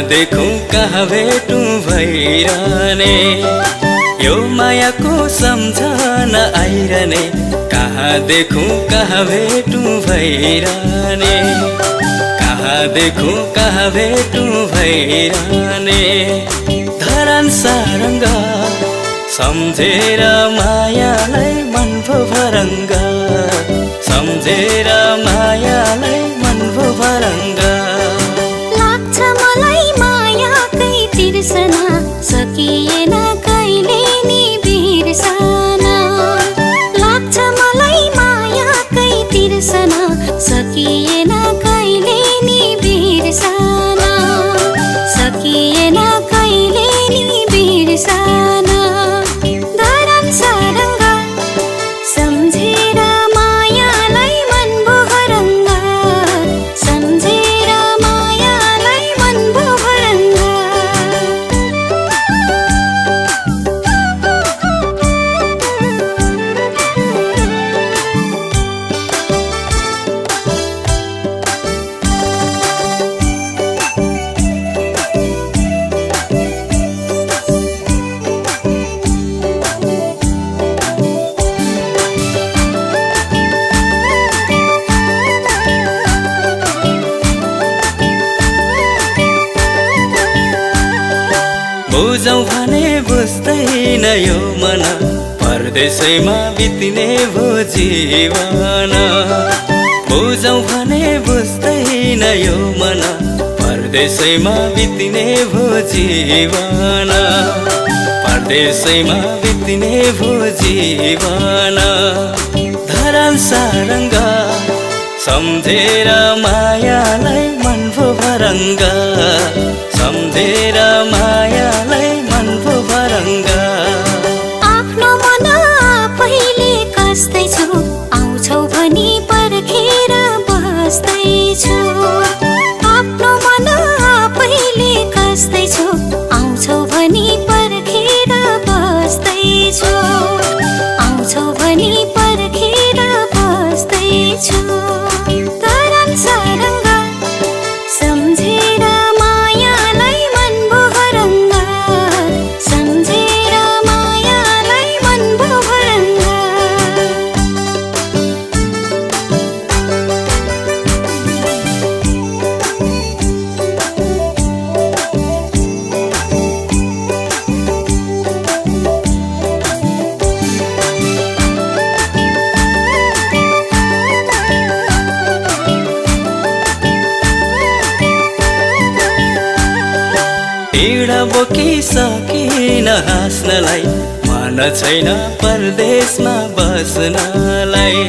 देखूं कहाँ भेटूं भइरहने यो मायाको सम्झना आइरहने कहाँ देखूं कहाँ भेटूं भइरहने कहाँ देखूं कहाँ भेटूं भइरहने धरान सारंग सम्झेर मायालाई मन भो भरंग सम्झेर मायालाई मन भो भरंग लाग्छ मलाई मायाकै तिर्सना सकिएन कहिले नि बिर्सन लाग्छ मलाई मायाकै तिर्सना सकिएन कहिले नि बिर्सन सकिएन कहिले नि बिर्सन धरान सारंग सम्झेर मायालाई मन भो भरंग सम्झेर मायालाई मन भो भरंग बुझौँ भने बुझ्दैन यो मन परदेशैमा बित्ने भो जीवन बुझौँ भने बुझ्दैन यो मन परदेशैमा बित्ने भो जीवन परदेशैमा बित्ने भो जीवन धरान सारंग सम्झेर मायालाई मन भो भरंग सम्झेर मायालाई मन भो भरंग आफ्नो मन आफैले कस्दैछु आउँछौ भनी पर्खेर बस्दैछु आफ्नो मन आफैले कस्दैछु आउँछौ भनी पर्खेर बस्दैछु आउँछौ भनी पर्खेर बस्दैछु धरान सारंग सम्झेर मायालाई मन भो भरंग सम्झेर मायालाई मन भो भरंग पीडा बोकिसकिन हाँस्नलाई मन छैन परदेशमा बस्नलाई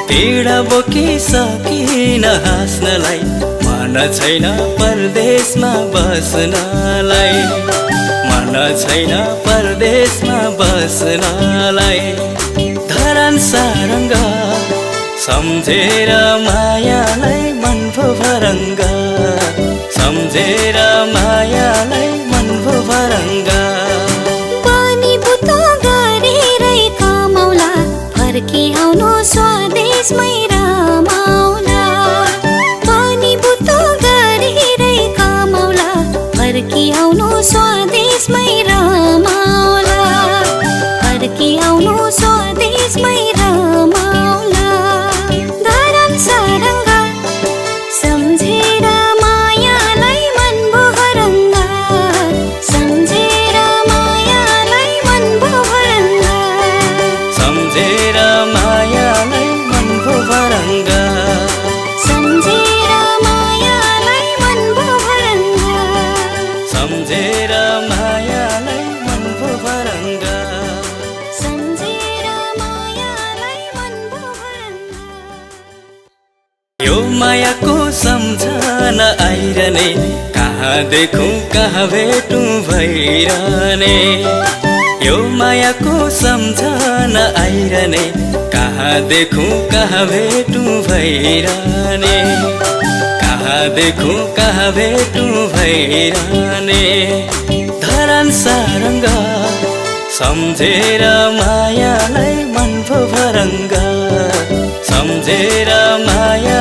पीडा बोकिसकिन हाँस्नलाई मन छैन परदेशमा बस्नलाई मन छैन परदेशमा बस्नलाई धरान सारंग सम्झेर मायालाई मन भो भरंग सम्झेर मायालाई मन भो भरंग पानी बुतो गरेरै कमाउला फर्की आउनु स्वदेशमै रमाउला पानी बुतो गरेरै कमाउला फर्की आउनु स्वदेशमै रमाउला फर्की आउनु स्वदेशमै रमाउला धरान सारंग सम्झेर मायालाई मन भो भरंग सम्झेर मायालाई मन भो भरंग सम्झेर मायालाई मन भो भरंग सम्झेर मायालाई मन भो भरंग सम्झेर मायालाई मन भो भरंग सम्झेर मायालाई मन भो भरंग यो मायाको सम्झना आइरहने कहाँ देखूं कहाँ भेटूं भइरहने यो मायाको सम्झना आइरहने कहाँ देखूं कहाँ भेटूं भइरहने कहाँ देखूं कहाँ भेटूं भइरहने धरान सारंग सम्झेर मायालाई मन भो भरंग सम्झेर माया